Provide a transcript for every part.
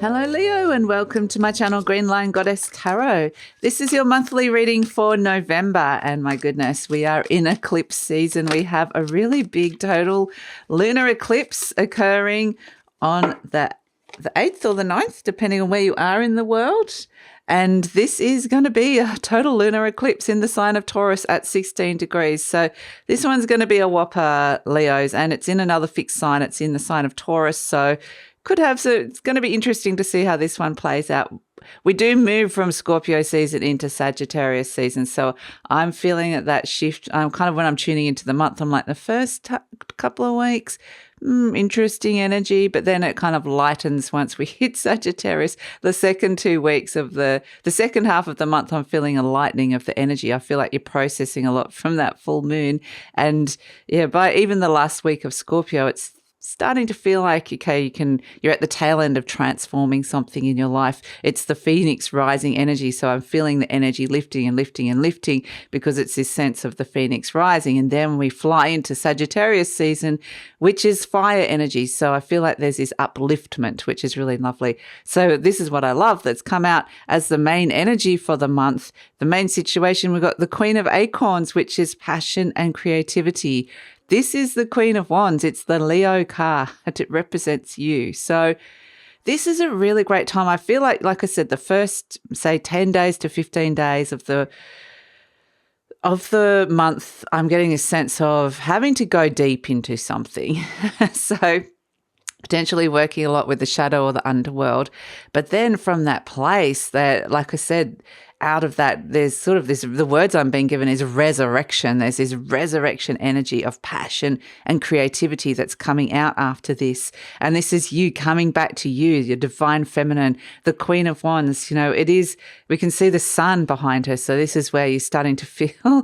Hello Leo and welcome to my channel Green Lion Goddess Tarot. This is your monthly reading for November and my goodness, we are in eclipse season. We have a really big total lunar eclipse occurring on the 8th or the 9th, depending on where you are in the world. And this is going to be a total lunar eclipse in the sign of Taurus at 16 degrees. So this one's going to be a whopper, Leos, and it's in another fixed sign. It's in the sign of Taurus. So it's going to be interesting to see how this one plays out. We do move from Scorpio season into Sagittarius season. So I'm feeling that shift. Kind of when I'm tuning into the month, I'm like the first couple of weeks, interesting energy, but then it kind of lightens once we hit Sagittarius. The second 2 weeks of the second half of the month, I'm feeling a lightening of the energy. I feel like you're processing a lot from that full moon. And yeah, by even the last week of Scorpio, it's starting to feel like, okay, you're at the tail end of transforming something in your life. It's the Phoenix rising energy. So I'm feeling the energy lifting and lifting and lifting because it's this sense of the Phoenix rising. And then we fly into Sagittarius season, which is fire energy. So I feel like there's this upliftment, which is really lovely. So this is what I love that's come out as the main energy for the month. The main situation, we've got the Queen of Acorns, which is passion and creativity. This is the Queen of Wands. It's the Leo card. It represents you. So this is a really great time. I feel like I said, the first, say, 10 days to 15 days of the month, I'm getting a sense of having to go deep into something. So potentially working a lot with the shadow or the underworld. But then from that place that, like I said, out of that, there's sort of this, the words I'm being given is resurrection. There's this resurrection energy of passion and creativity that's coming out after this. And this is you coming back to you, your divine feminine, the Queen of Wands. You know, it is, we can see the sun behind her. So this is where you're starting to feel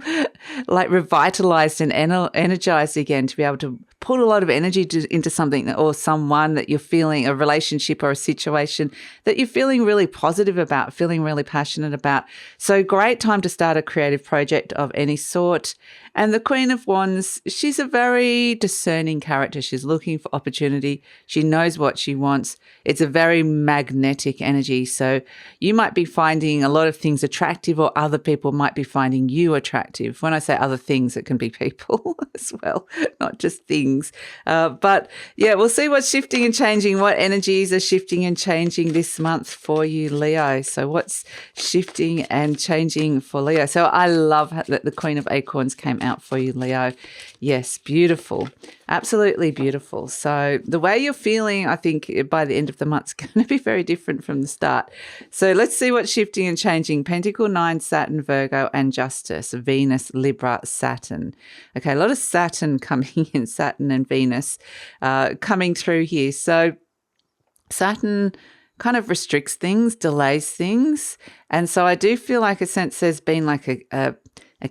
like revitalized and energized again, to be able to put a lot of energy into something or someone that you're feeling, a relationship or a situation that you're feeling really positive about, feeling really passionate about. So great time to start a creative project of any sort. And the Queen of Wands, she's a very discerning character. She's looking for opportunity. She knows what she wants. It's a very magnetic energy. So you might be finding a lot of things attractive, or other people might be finding you attractive. When I say other things, it can be people as well, not just things. But yeah, we'll see what's shifting and changing, what energies are shifting and changing this month for you, Leo. So what's shifting and changing for Leo? So I love that the Queen of Acorns came out for you, Leo. Yes, beautiful. Absolutely beautiful. So the way you're feeling, I think by the end of the month is going to be very different from the start. So let's see what's shifting and changing. Pentacle 9, Saturn, Virgo, and Justice, Venus, Libra, Saturn. Okay, a lot of Saturn coming in, Saturn and Venus coming through here. So Saturn kind of restricts things, delays things. And so I do feel like a sense there's been like a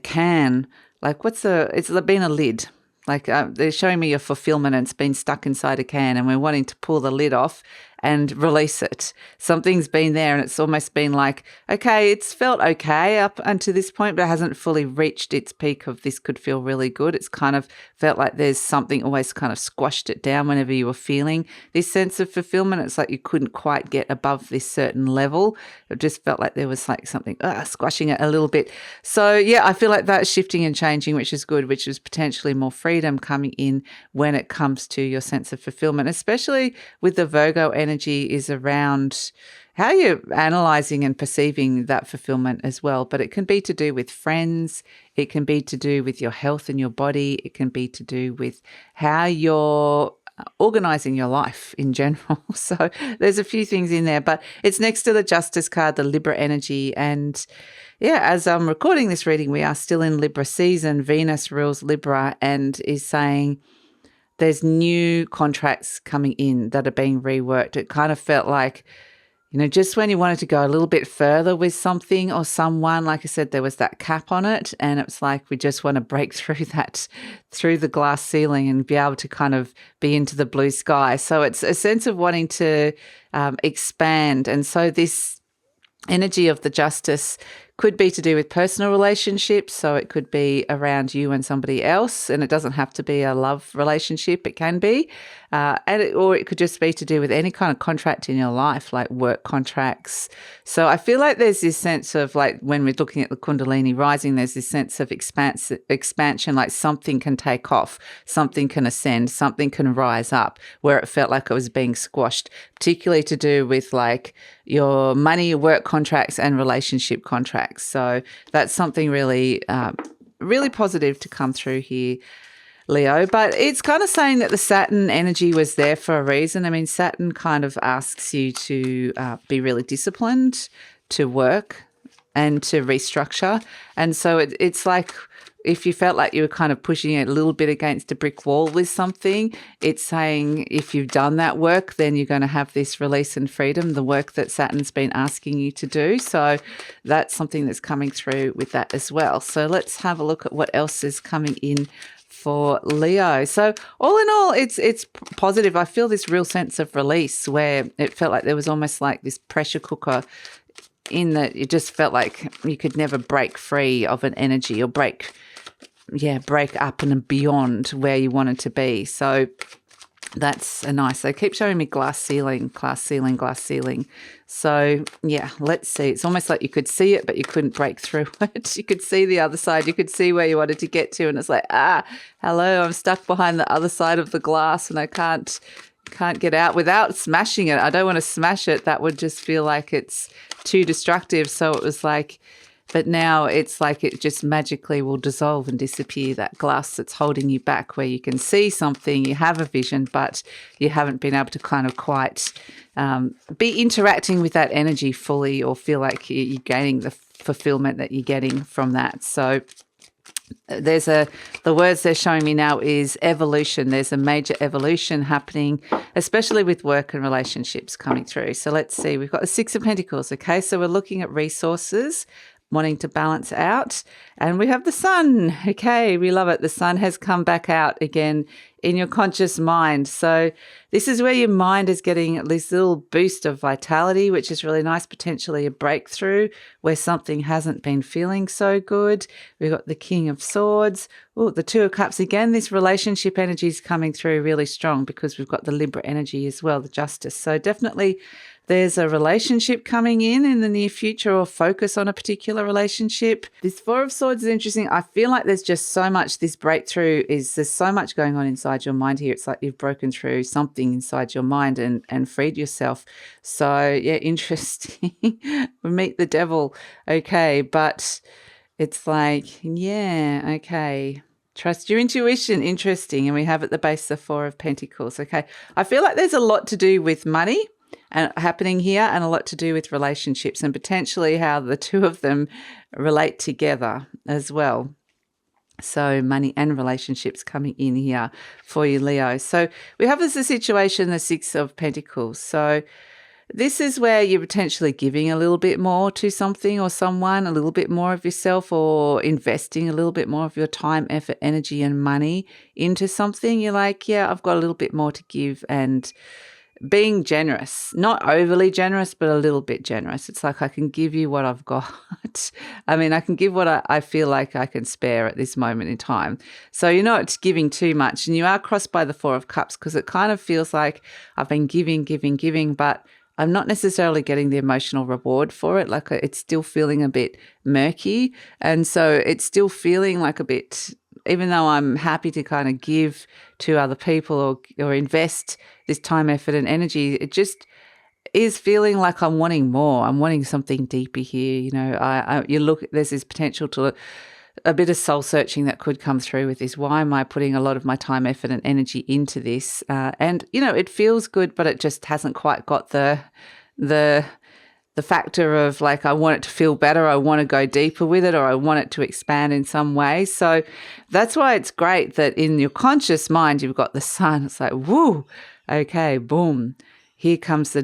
can, like it's been a lid. Like they're showing me a fulfillment and it's been stuck inside a can and we're wanting to pull the lid off and release it. Something's been there and it's almost been like, okay, it's felt okay up until this point, but it hasn't fully reached its peak of this could feel really good. It's kind of felt like there's something always kind of squashed it down whenever you were feeling this sense of fulfillment. It's like you couldn't quite get above this certain level. It just felt like there was like something squashing it a little bit. So yeah, I feel like that's shifting and changing, which is good, which is potentially more freedom coming in when it comes to your sense of fulfillment, especially with the Virgo energy is around how you're analyzing and perceiving that fulfillment as well. But it can be to do with friends. It can be to do with your health and your body. It can be to do with how you're organizing your life in general. So there's a few things in there, but it's next to the Justice card, the Libra energy. And yeah, as I'm recording this reading, we are still in Libra season. Venus rules Libra and is saying there's new contracts coming in that are being reworked. It kind of felt like, you know, just when you wanted to go a little bit further with something or someone, like I said, there was that cap on it. And it's like, we just want to break through that, through the glass ceiling and be able to kind of be into the blue sky. So it's a sense of wanting to expand. And so this energy of the Justice Could be to do with personal relationships, so it could be around you and somebody else, and it doesn't have to be a love relationship. It can be, or it could just be to do with any kind of contract in your life, like work contracts. So I feel like there's this sense of, like, when we're looking at the Kundalini rising, there's this sense of expansion, like something can take off, something can ascend, something can rise up, where it felt like it was being squashed, particularly to do with like your money, work contracts and relationship contracts. So that's something really, really positive to come through here, Leo. But it's kind of saying that the Saturn energy was there for a reason. I mean, Saturn kind of asks you to be really disciplined, to work and to restructure. And so it's like, if you felt like you were kind of pushing it a little bit against a brick wall with something, it's saying if you've done that work, then you're going to have this release and freedom, the work that Saturn's been asking you to do. So that's something that's coming through with that as well. So let's have a look at what else is coming in for Leo. So all in all, it's positive. I feel this real sense of release, where it felt like there was almost like this pressure cooker, in that it just felt like you could never break free of an energy, or break up and beyond where you wanted to be. So that's a nice. They keep showing me glass ceiling, glass ceiling, glass ceiling. So yeah, let's see. It's almost like you could see it, but you couldn't break through it. You could see the other side. You could see where you wanted to get to, and it's like, hello, I'm stuck behind the other side of the glass, and I can't get out without smashing it. I don't want to smash it. That would just feel like it's too destructive. So it was like, but now it's like it just magically will dissolve and disappear, that glass that's holding you back, where you can see something, you have a vision, but you haven't been able to kind of quite be interacting with that energy fully, or feel like you're gaining the fulfillment that you're getting from that. So the words they're showing me now is evolution. There's a major evolution happening, especially with work and relationships coming through. So let's see. We've got the Six of Pentacles. Okay, so we're looking at resources, wanting to balance out. And we have the sun. Okay, we love it. The sun has come back out again in your conscious mind. So this is where your mind is getting this little boost of vitality, which is really nice, potentially a breakthrough where something hasn't been feeling so good. We've got the King of Swords. Oh, the Two of Cups. Again, this relationship energy is coming through really strong, because we've got the Libra energy as well, the Justice. So definitely there's a relationship coming in the near future, or focus on a particular relationship. This Four of Swords is interesting. I feel like there's just so much, this breakthrough there's so much going on inside your mind here. It's like you've broken through something inside your mind and freed yourself. So yeah, interesting. We meet the devil. Okay, but it's like, yeah, okay. Trust your intuition. Interesting. And we have at the base the Four of Pentacles. Okay. I feel like there's a lot to do with money and happening here, and a lot to do with relationships, and potentially how the two of them relate together as well. So money and relationships coming in here for you, Leo. So we have as a situation the Six of Pentacles. So this is where you're potentially giving a little bit more to something or someone, a little bit more of yourself, or investing a little bit more of your time, effort, energy and money into something. You're like, yeah, I've got a little bit more to give, and being generous, not overly generous, but a little bit generous. It's like, I can give you what I've got. I mean, I can give what I feel like I can spare at this moment in time. So you're not giving too much, and you are crossed by the Four of Cups, because it kind of feels like I've been giving, but I'm not necessarily getting the emotional reward for it. Like, it's still feeling a bit murky. And so it's still feeling like a bit, even though I'm happy to kind of give to other people or invest this time, effort and energy, it just is feeling like I'm wanting more. I'm wanting something deeper here. You know, there's this potential to a bit of soul searching that could come through with this. Why am I putting a lot of my time, effort and energy into this? And, you know, it feels good, but it just hasn't quite got the factor of like, I want it to feel better, I want to go deeper with it, or I want it to expand in some way. So that's why it's great that in your conscious mind, you've got the sun. It's like, woo, okay, boom. Here comes the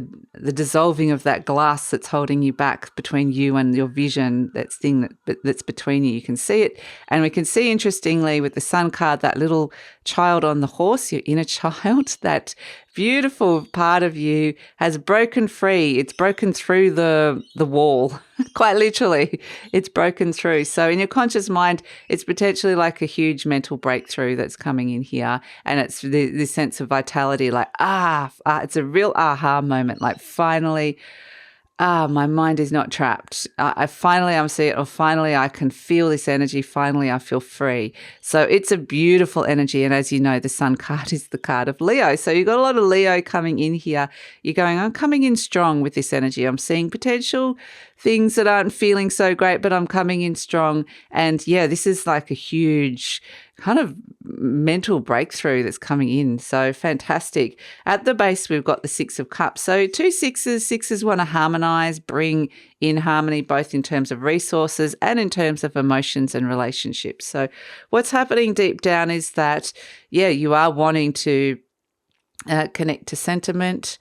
dissolving of that glass that's holding you back between you and your vision, that's between you. You can see it. And we can see, interestingly, with the sun card, that little child on the horse, your inner child, that beautiful part of you has broken free. It's broken through the wall, quite literally. It's broken through. So in your conscious mind, it's potentially like a huge mental breakthrough that's coming in here. And it's this sense of vitality, like, it's a real aha moment, like finally, my mind is not trapped. I'm seeing it, or finally I can feel this energy. Finally, I feel free. So it's a beautiful energy. And as you know, the Sun card is the card of Leo. So you've got a lot of Leo coming in here. You're going, I'm coming in strong with this energy. I'm seeing potential things that aren't feeling so great, but I'm coming in strong. And yeah, this is like a huge kind of mental breakthrough that's coming in. So fantastic. At the base, we've got the Six of Cups. So two sixes. Sixes want to harmonize, bring in harmony, both in terms of resources and in terms of emotions and relationships. So what's happening deep down is that, yeah, you are wanting to connect to sentiment,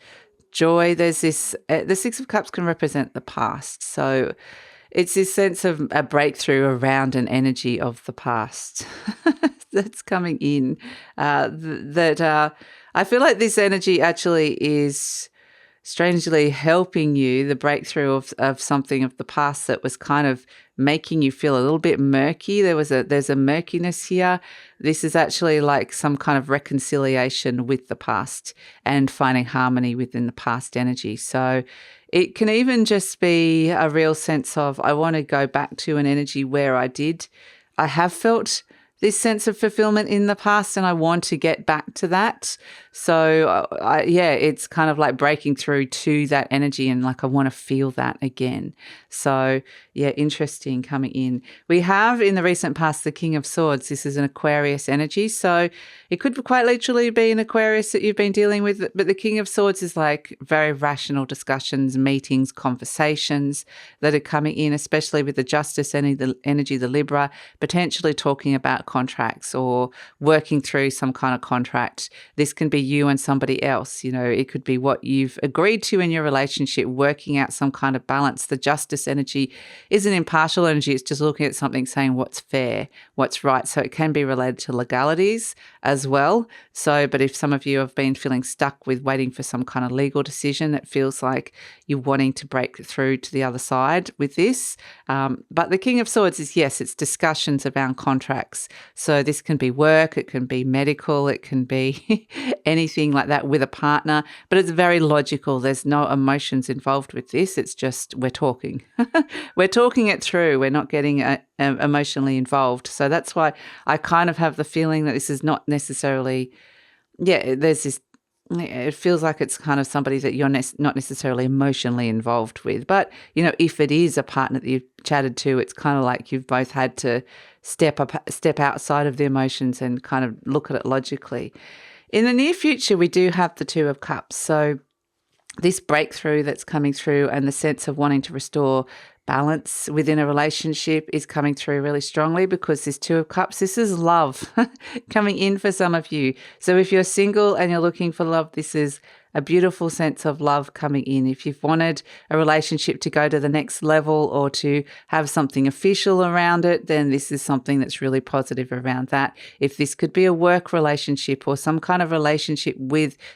joy. There's this, the Six of Cups can represent the past. So it's this sense of a breakthrough around an energy of the past that's coming in. I feel like this energy actually is strangely helping you, the breakthrough of something of the past that was kind of making you feel a little bit murky. There's a murkiness here. This is actually like some kind of reconciliation with the past and finding harmony within the past energy. So it can even just be a real sense of, I want to go back to an energy where I have felt this sense of fulfillment in the past, and I want to get back to that. So it's kind of like breaking through to that energy, and like I want to feel that again. So yeah, interesting coming in. We have in the recent past the King of Swords. This is an Aquarius energy, so it could quite literally be an Aquarius that you've been dealing with, but the King of Swords is like very rational discussions, meetings, conversations that are coming in, especially with the Justice energy, the Libra, potentially talking about contracts or working through some kind of contract. This can be you and somebody else. You know, it could be what you've agreed to in your relationship, working out some kind of balance. The Justice energy isn't impartial energy. It's just looking at something, saying what's fair, what's right. So it can be related to legalities as well. So, but if some of you have been feeling stuck with waiting for some kind of legal decision, it feels like you're wanting to break through to the other side with this. But the King of Swords is, yes, it's discussions around contracts. So this can be work, it can be medical, it can be anything like that with a partner, but it's very logical. There's no emotions involved with this. It's just we're talking. We're talking it through. We're not getting emotionally involved. So that's why I kind of have the feeling that this is not necessarily, there's this, it feels like it's kind of somebody that you're not necessarily emotionally involved with. But, you know, if it is a partner that you've chatted to, it's kind of like you've both had to step outside of the emotions and kind of look at it logically. In the near future, we do have the Two of Cups. So this breakthrough that's coming through and the sense of wanting to restore balance within a relationship is coming through really strongly, because this Two of Cups, this is love coming in for some of you. So if you're single and you're looking for love, this is a beautiful sense of love coming in. If you've wanted a relationship to go to the next level or to have something official around it, then this is something that's really positive around that. If this could be a work relationship or some kind of relationship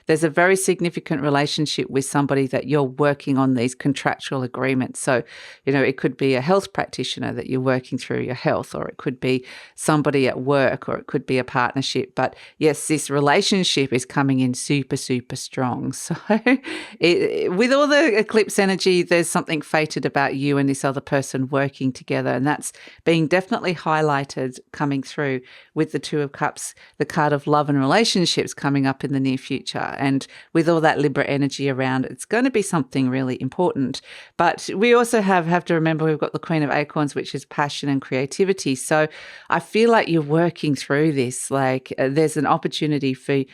there's a very significant relationship with somebody that you're working on these contractual agreements. So, you know, it could be a health practitioner that you're working through your health, or it could be somebody at work, or it could be a partnership. But yes, this relationship is coming in super, super strong. So with all the eclipse energy, there's something fated about you and this other person working together. And that's being definitely highlighted coming through with the Two of Cups, the card of love and relationships coming up in the near future. And with all that Libra energy around, it's going to be something really important. But we also have to remember we've got the Queen of Acorns, which is passion and creativity. So I feel like you're working through this. Like there's an opportunity for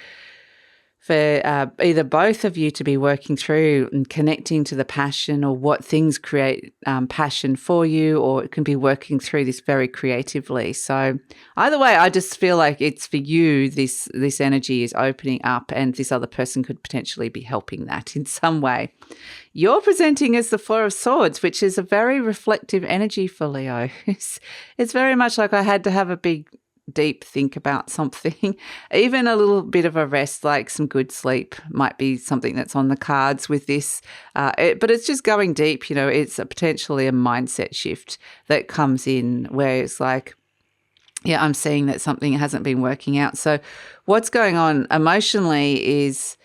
either both of you to be working through and connecting to the passion, or what things create passion for you, or it can be working through this very creatively. So either way, I just feel like it's for you, this energy is opening up, and this other person could potentially be helping that in some way. You're presenting as the Four of Swords, which is a very reflective energy for Leo. It's very much like I had to have a big deep think about something. Even a little bit of a rest, like some good sleep, might be something that's on the cards with this. But it's just going deep, it's potentially a mindset shift that comes in where it's like, yeah, I'm seeing that something hasn't been working out. So what's going on emotionally is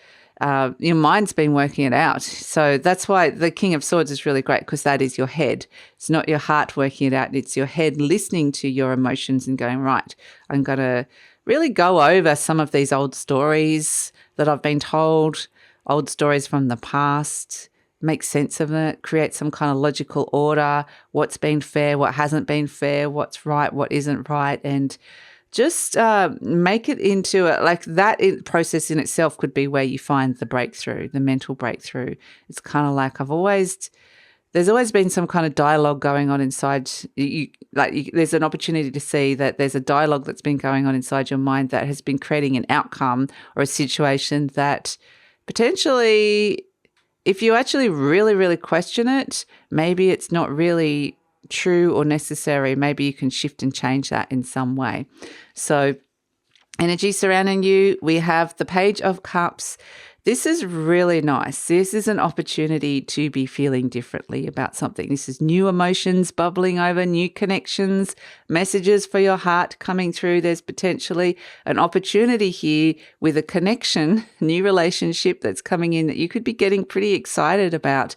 your mind's been working it out. So that's why the King of Swords is really great, because that is your head. It's not your heart working it out. It's your head listening to your emotions and going, right, I'm going to really go over some of these old stories that I've been told, old stories from the past, make sense of it, create some kind of logical order, what's been fair, what hasn't been fair, what's right, what isn't right, and just make it into like that process in itself could be where you find the breakthrough, the mental breakthrough. It's kind of like there's always been some kind of dialogue going on inside you. There's an opportunity to see that there's a dialogue that's been going on inside your mind that has been creating an outcome or a situation that potentially, if you actually really, really question it, maybe it's not really true or necessary. Maybe you can shift and change that in some way. So energy surrounding you, we have the Page of Cups. This is really nice. This is an opportunity to be feeling differently about something. This is new emotions bubbling over, new connections, messages for your heart coming through. There's potentially an opportunity here with a connection, new relationship that's coming in that you could be getting pretty excited about.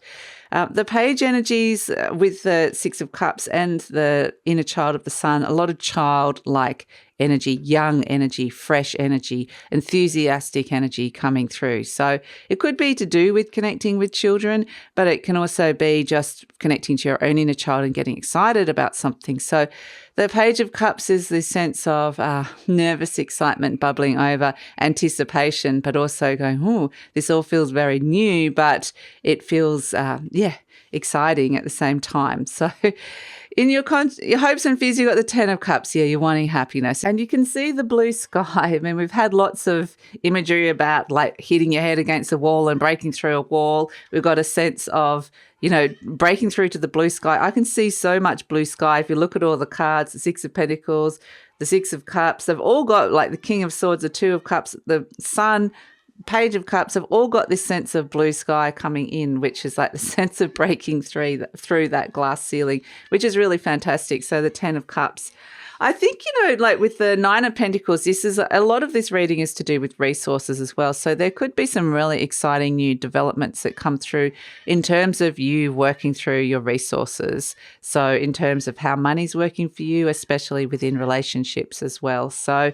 The page energies with the Six of Cups and the inner child of the sun, a lot of childlike energy, young energy, fresh energy, enthusiastic energy coming through. So it could be to do with connecting with children, but it can also be just connecting to your own inner child and getting excited about something. So the Page of Cups is this sense of nervous excitement bubbling over, anticipation, but also going, oh, this all feels very new, but it feels, exciting at the same time. So in your hopes and fears, you've got the Ten of Cups. Yeah, you're wanting happiness. And you can see the blue sky. I mean, we've had lots of imagery about like hitting your head against a wall and breaking through a wall. We've got a sense of, breaking through to the blue sky. I can see so much blue sky. If you look at all the cards, the Six of Pentacles, the Six of Cups, they've all got like the King of Swords, the Two of Cups, the Sun, Page of Cups have all got this sense of blue sky coming in, which is like the sense of breaking through that glass ceiling, which is really fantastic. So the Ten of Cups, I think, like with the Nine of Pentacles, this is a lot of this reading is to do with resources as well. So there could be some really exciting new developments that come through in terms of you working through your resources. So in terms of how money's working for you, especially within relationships as well. So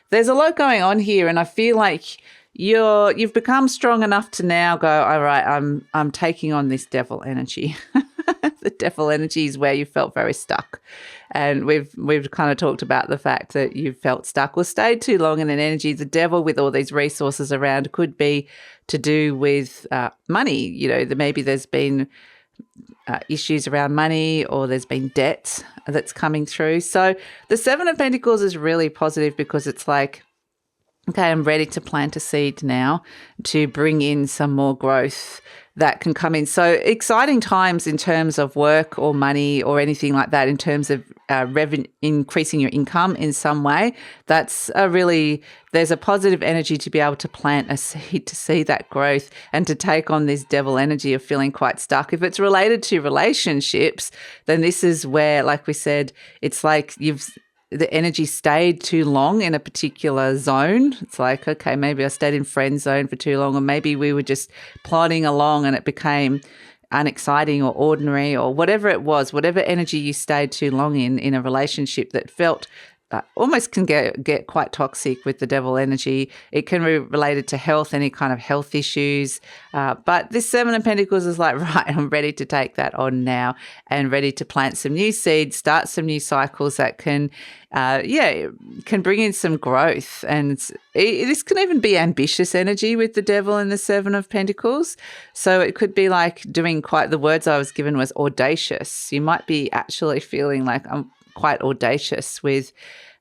there's a lot going on here, and I feel like you've become strong enough to now go, all right, I'm taking on this devil energy. The devil energy is where you felt very stuck. And we've kind of talked about the fact that you felt stuck or stayed too long in an energy. The devil with all these resources around could be to do with money. Maybe there's been issues around money, or there's been debt that's coming through. So the Seven of Pentacles is really positive because it's like, okay, I'm ready to plant a seed now to bring in some more growth that can come in. So exciting times in terms of work or money or anything like that, in terms of increasing your income in some way. There's a positive energy to be able to plant a seed to see that growth and to take on this devil energy of feeling quite stuck. If it's related to relationships, then this is where, like we said, it's like the energy stayed too long in a particular zone. It's like, okay, maybe I stayed in friend zone for too long, or maybe we were just plodding along and it became unexciting or ordinary or whatever it was, whatever energy you stayed too long in a relationship that felt almost can get quite toxic with the devil energy. It can be related to health, any kind of health issues. But this Seven of Pentacles is like, right, I'm ready to take that on now and ready to plant some new seeds, start some new cycles that can bring in some growth. And this can even be ambitious energy with the devil and the Seven of Pentacles. So it could be like doing the words I was given was audacious. You might be actually feeling like I'm quite audacious with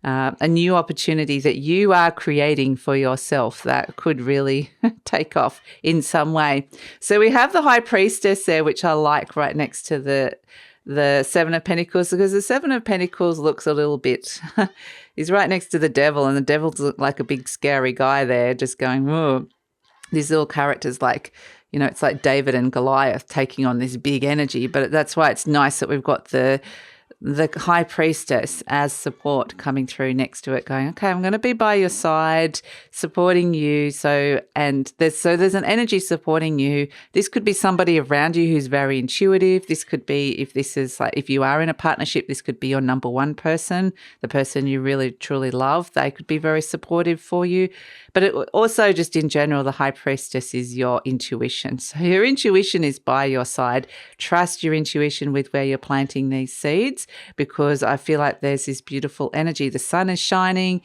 a new opportunity that you are creating for yourself that could really take off in some way. So we have the High Priestess there, which I like, right next to the Seven of Pentacles, because the Seven of Pentacles looks a little bit he's right next to the devil, and the devil's like a big scary guy there just going, whoa. These little characters like, it's like David and Goliath taking on this big energy. But that's why it's nice that we've got the High Priestess as support coming through next to it, going, okay, I'm going to be by your side, supporting you. So there's an energy supporting you. This could be somebody around you who's very intuitive. This could be, if you are in a partnership, this could be your number one person, the person you really truly love. They could be very supportive for you. But it also, just in general, the High Priestess is your intuition. So your intuition is by your side. Trust your intuition with where you're planting these seeds, because I feel like there's this beautiful energy. The sun is shining.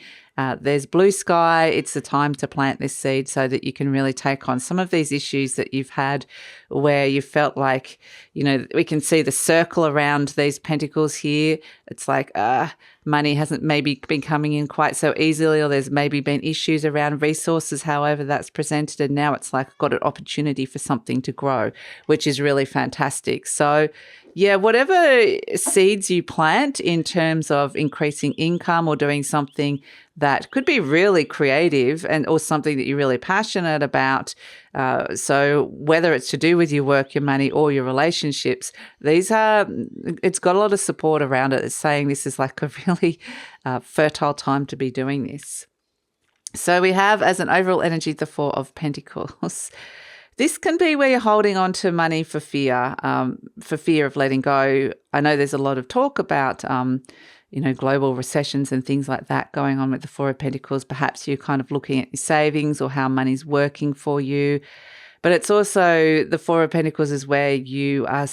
There's blue sky. It's the time to plant this seed so that you can really take on some of these issues that you've had where you felt like, we can see the circle around these pentacles here. It's like money hasn't maybe been coming in quite so easily, or there's maybe been issues around resources, however that's presented. And now it's like I've got an opportunity for something to grow, which is really fantastic. So yeah, whatever seeds you plant in terms of increasing income or doing something that could be really creative or something that you're really passionate about. So whether it's to do with your work, your money, or your relationships, it's got a lot of support around it. It's saying this is like a really fertile time to be doing this. So we have as an overall energy, the Four of Pentacles. This can be where you're holding on to money for fear of letting go. I know there's a lot of talk about, global recessions and things like that going on with the Four of Pentacles. Perhaps you're kind of looking at your savings or how money's working for you. But it's also the Four of Pentacles is where you are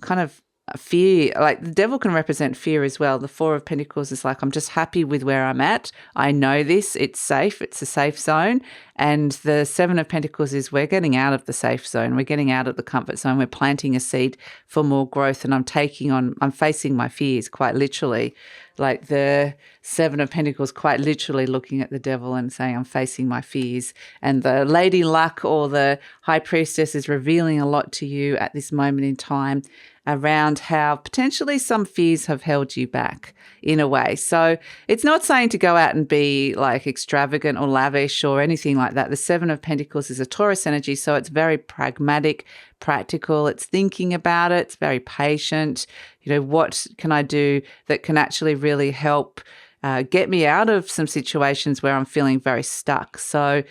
kind of fear, like the devil can represent fear as well. The Four of Pentacles is like, I'm just happy with where I'm at. I know this, it's safe, it's a safe zone. And the Seven of Pentacles is we're getting out of the safe zone. We're getting out of the comfort zone. We're planting a seed for more growth. And I'm facing my fears quite literally. Like the Seven of Pentacles quite literally looking at the devil and saying, I'm facing my fears. And the Lady Luck or the High Priestess is revealing a lot to you at this moment in time around how potentially some fears have held you back in a way. So it's not saying to go out and be like extravagant or lavish or anything like that. The Seven of Pentacles is a Taurus energy, so it's very pragmatic, practical. It's thinking about it. It's very patient. What can I do that can actually really help get me out of some situations where I'm feeling very stuck? So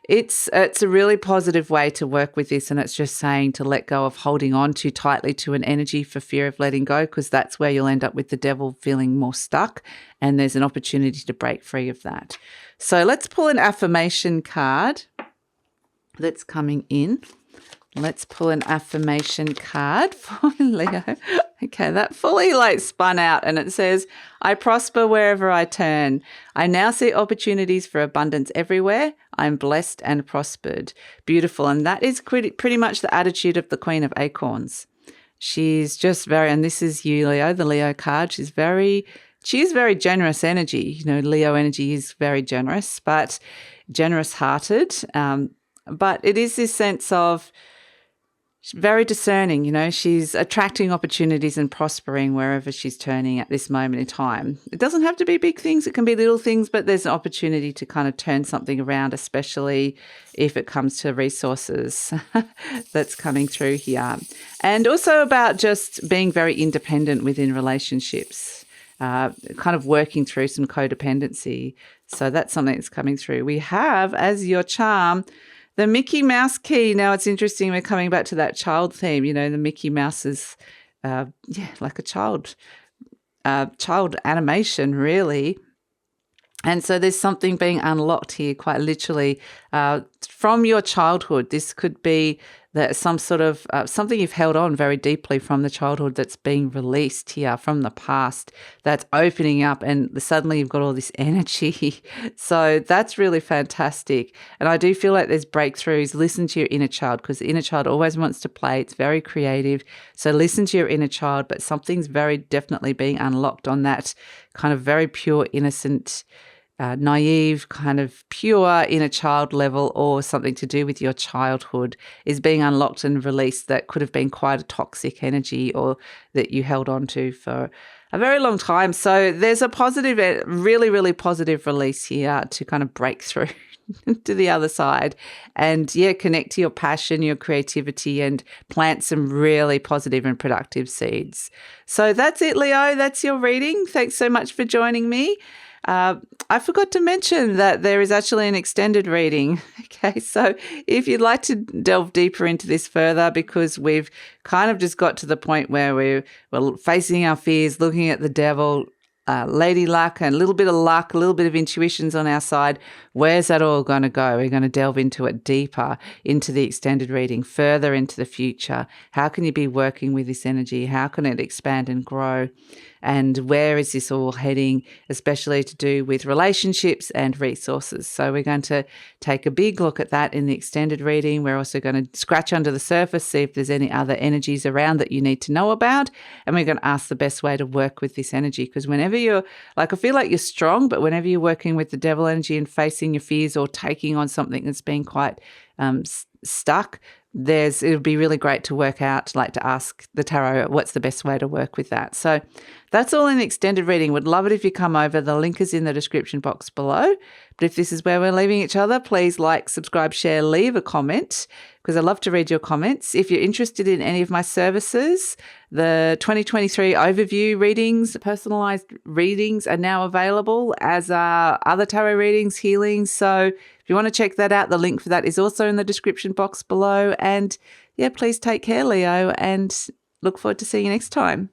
it's a really positive way to work with this, and it's just saying to let go of holding on too tightly to an energy for fear of letting go, because that's where you'll end up with the devil feeling more stuck, and there's an opportunity to break free of that. So let's pull an affirmation card that's coming in. Let's pull an affirmation card for Leo. Okay, that fully spun out, and it says, I prosper wherever I turn. I now see opportunities for abundance everywhere. I'm blessed and prospered. Beautiful. And that is pretty much the attitude of the Queen of Acorns. She's just and this is you, Leo, the Leo card. She is very generous energy. Leo energy is very generous, but generous-hearted. But it is this sense of, she's very discerning, she's attracting opportunities and prospering wherever she's turning at this moment in time. It doesn't have to be big things. It can be little things, but there's an opportunity to kind of turn something around, especially if it comes to resources that's coming through here. And also about just being very independent within relationships, kind of working through some codependency. So that's something that's coming through. We have as your charm the Mickey Mouse key. Now, it's interesting. We're coming back to that child theme. The Mickey Mouse is, like a child animation, really. And so there's something being unlocked here, quite literally, from your childhood. This could be that some sort of something you've held on very deeply from the childhood that's being released here from the past, that's opening up, and suddenly you've got all this energy. So that's really fantastic. And I do feel like there's breakthroughs. Listen to your inner child, because the inner child always wants to play. It's very creative. So listen to your inner child, but something's very definitely being unlocked on that kind of very pure, innocent, naive, kind of pure inner child level, or something to do with your childhood is being unlocked and released that could have been quite a toxic energy or that you held on to for a very long time. So there's a positive, really, really positive release here to kind of break through to the other side and, yeah, connect to your passion, your creativity, and plant some really positive and productive seeds. So that's it, Leo. That's your reading. Thanks so much for joining me. I forgot to mention that there is actually an extended reading. Okay, so if you'd like to delve deeper into this further, because we've kind of just got to the point where we're facing our fears, looking at the devil, lady luck, and a little bit of luck, a little bit of intuitions on our side. Where's that all going to go? We're going to delve into it deeper, into the extended reading, further into the future. How can you be working with this energy? How can it expand and grow? And where is this all heading, especially to do with relationships and resources? So we're going to take a big look at that in the extended reading. We're also going to scratch under the surface, see if there's any other energies around that you need to know about. And we're going to ask the best way to work with this energy. Because whenever you're, like, I feel like you're strong, but whenever you're working with the devil energy and facing your fears or taking on something that's been quite stuck, it would be really great to work out, like to ask the tarot, what's the best way to work with that? So that's all in the extended reading. Would love it if you come over. The link is in the description box below. But if this is where we're leaving each other, please like, subscribe, share, leave a comment, because I love to read your comments. If you're interested in any of my services, the 2023 overview readings, personalized readings are now available, as are other tarot readings, healings. So if you want to check that out, the link for that is also in the description box below. And yeah, please take care, Leo, and look forward to seeing you next time.